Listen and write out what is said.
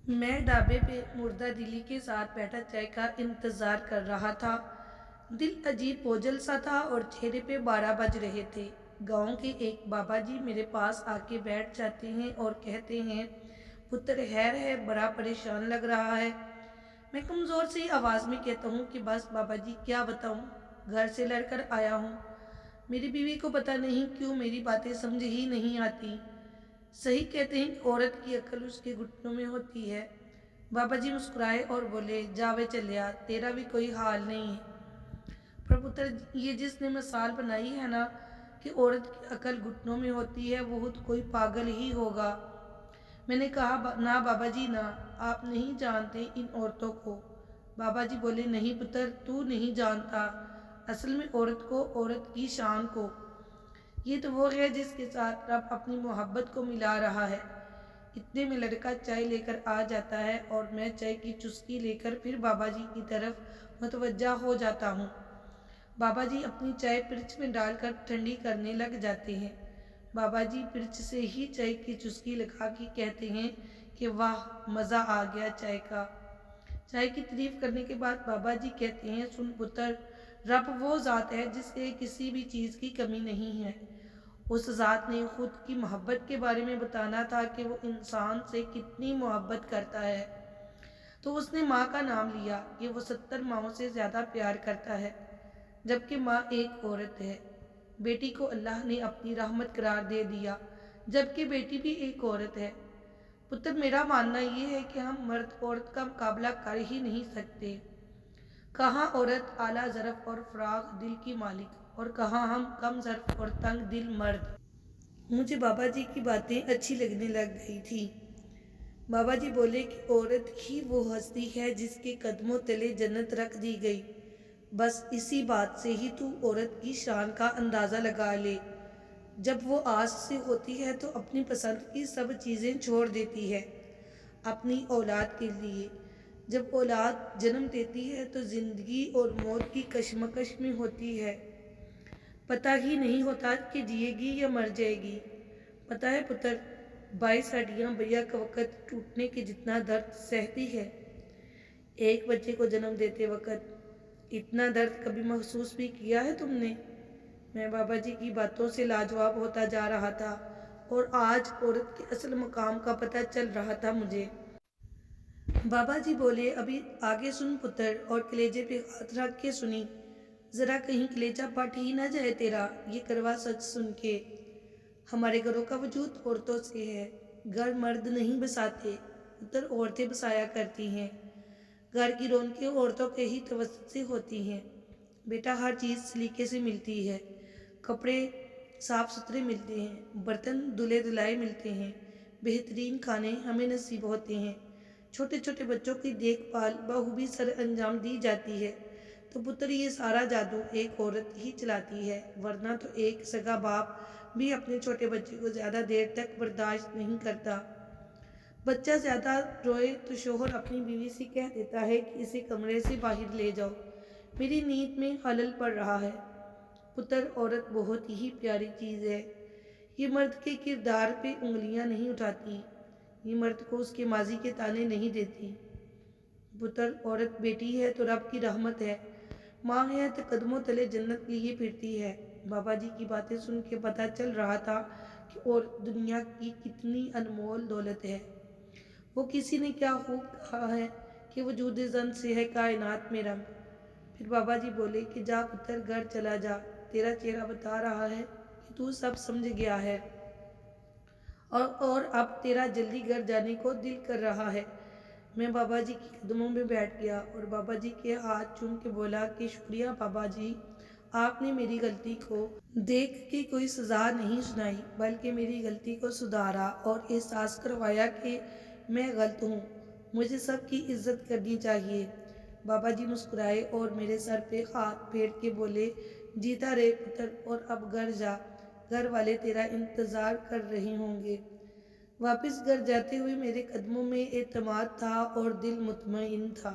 میں ڈھابے پہ مردہ دلی کے ساتھ بیٹھا چائے کا انتظار کر رہا تھا۔ دل عجیب بوجھل سا تھا اور چہرے پہ 12 بج رہے تھے۔ گاؤں کے ایک بابا جی میرے پاس آ کے بیٹھ جاتے ہیں اور کہتے ہیں، پتر خیر ہے، بڑا پریشان لگ رہا ہے۔ میں کمزور سی آواز میں کہتا ہوں کہ بس بابا جی کیا بتاؤں، گھر سے لڑ کر آیا ہوں۔ میری بیوی کو پتہ نہیں کیوں میری باتیں سمجھ ہی نہیں آتی۔ صحیح کہتے ہیں کہ عورت کی عقل اس کے گھٹنوں میں ہوتی ہے۔ بابا جی مسکرائے اور بولے، جاوے چلیا، تیرا بھی کوئی حال نہیں ہے۔ پر پتر، یہ جس نے مثال بنائی ہے نا کہ عورت کی عقل گھٹنوں میں ہوتی ہے، وہ خود کوئی پاگل ہی ہوگا۔ میں نے کہا، نہ بابا جی نہ، آپ نہیں جانتے ان عورتوں کو۔ بابا جی بولے، نہیں پتر، تو نہیں جانتا اصل میں عورت کو، عورت کی شان کو۔ یہ تو وہ ہے جس کے ساتھ رب اپنی محبت کو ملا رہا ہے۔ اتنے میں لڑکا چائے لے کر آ جاتا ہے اور میں چائے کی چسکی لے کر پھر بابا جی کی طرف متوجہ ہو جاتا ہوں۔ بابا جی اپنی چائے پرچ میں ڈال کر ٹھنڈی کرنے لگ جاتے ہیں۔ بابا جی پرچ سے ہی چائے کی چسکی لگا کے کہتے ہیں کہ واہ، مزہ آ گیا چائے کا۔ چائے کی تعریف کرنے کے بعد بابا جی کہتے ہیں، سن پتر، رب وہ ذات ہے جس سے کسی بھی چیز کی کمی نہیں ہے۔ اس ذات نے خود کی محبت کے بارے میں بتانا تھا کہ وہ انسان سے کتنی محبت کرتا ہے، تو اس نے ماں کا نام لیا کہ وہ 70 ماؤں سے زیادہ پیار کرتا ہے، جبکہ ماں ایک عورت ہے۔ بیٹی کو اللہ نے اپنی رحمت قرار دے دیا، جبکہ بیٹی بھی ایک عورت ہے۔ پتر، میرا ماننا یہ ہے کہ ہم مرد عورت کا مقابلہ کر ہی نہیں سکتے۔ کہاں عورت اعلیٰ ظرف اور فراخ دل کی مالک، اور کہاں ہم کم ظرف اور تنگ دل مرد۔ مجھے بابا جی کی باتیں اچھی لگنے لگ گئی تھی۔ بابا جی بولے کہ عورت ہی وہ ہستی ہے جس کے قدموں تلے جنت رکھ دی گئی۔ بس اسی بات سے ہی تو عورت کی شان کا اندازہ لگا لے۔ جب وہ آس سے ہوتی ہے تو اپنی پسند کی سب چیزیں چھوڑ دیتی ہے اپنی اولاد کے لیے۔ جب اولاد جنم دیتی ہے تو زندگی اور موت کی کشمکش میں ہوتی ہے۔ پتہ ہی نہیں ہوتا کہ جیے گی یا مر جائے گی۔ پتہ ہے پتر، 22 ہڈیاں بیک وقت ٹوٹنے کے جتنا درد سہتی ہے۔ ایک بچے کو جنم دیتے وقت اتنا درد کبھی محسوس بھی کیا ہے تم نے؟ میں بابا جی کی باتوں سے لاجواب ہوتا جا رہا تھا اور آج عورت کے اصل مقام کا پتہ چل رہا تھا مجھے۔ بابا جی بولے، ابھی آگے سن پتر، اور کلیجے پہ ہاتھ رکھ کے سنی، ذرا کہیں کلیجہ پھٹ ہی نہ جائے تیرا یہ کڑوا سچ سن کے۔ ہمارے گھروں کا وجود عورتوں سے ہے۔ گھر مرد نہیں بساتے پتر، عورتیں بسایا کرتی ہیں۔ گھر کی رونقیں عورتوں کے ہی توسط سے ہوتی ہیں۔ بیٹا، ہر چیز سلیقے سے ملتی ہے۔ کپڑے صاف ستھرے ملتے ہیں، برتن دھلے دھلائے ملتے ہیں، بہترین کھانے ہمیں نصیب ہوتے ہیں، چھوٹے چھوٹے بچوں کی دیکھ بھال بخوبی سر انجام دی جاتی ہے۔ تو پتر، یہ سارا جادو ایک عورت ہی چلاتی ہے، ورنہ تو ایک سگا باپ بھی اپنے چھوٹے بچے کو زیادہ دیر تک برداشت نہیں کرتا۔ بچہ زیادہ روئے تو شوہر اپنی بیوی سے کہہ دیتا ہے کہ اسے کمرے سے باہر لے جاؤ، میری نیند میں خلل پڑ رہا ہے۔ پتر، عورت بہت ہی پیاری چیز ہے۔ یہ مرد کے کردار پہ انگلیاں نہیں اٹھاتی، یہ مرد کو اس کے ماضی کے تانے نہیں دیتی۔ پتر، عورت بیٹی ہے تو رب کی رحمت ہے، ماں ہے تو قدموں تلے جنت لیے پھرتی ہے۔ بابا جی کی باتیں سن کے پتہ چل رہا تھا کہ عورت دنیا کی کتنی انمول دولت ہے۔ وہ کسی نے کیا خوب کہا ہے کہ وجود زن سے ہے کائنات میں رنگ۔ پھر بابا جی بولے کہ جا پتر، گھر چلا جا، تیرا چہرہ بتا رہا ہے کہ تو سب سمجھ گیا ہے، اور اب تیرا جلدی گھر جانے کو دل کر رہا ہے۔ میں بابا جی کے قدموں میں بیٹھ گیا اور بابا جی کے ہاتھ چوم کے بولا کہ شکریہ بابا جی، آپ نے میری غلطی کو دیکھ کے کوئی سزا نہیں سنائی، بلکہ میری غلطی کو سدھارا اور احساس کروایا کہ میں غلط ہوں، مجھے سب کی عزت کرنی چاہیے۔ بابا جی مسکرائے اور میرے سر پہ ہاتھ پھیر کے بولے، جیتا رہے پتر، اور اب گھر جا، گھر والے تیرا انتظار کر رہے ہوں گے۔ واپس گھر جاتے ہوئے میرے قدموں میں اعتماد تھا اور دل مطمئن تھا۔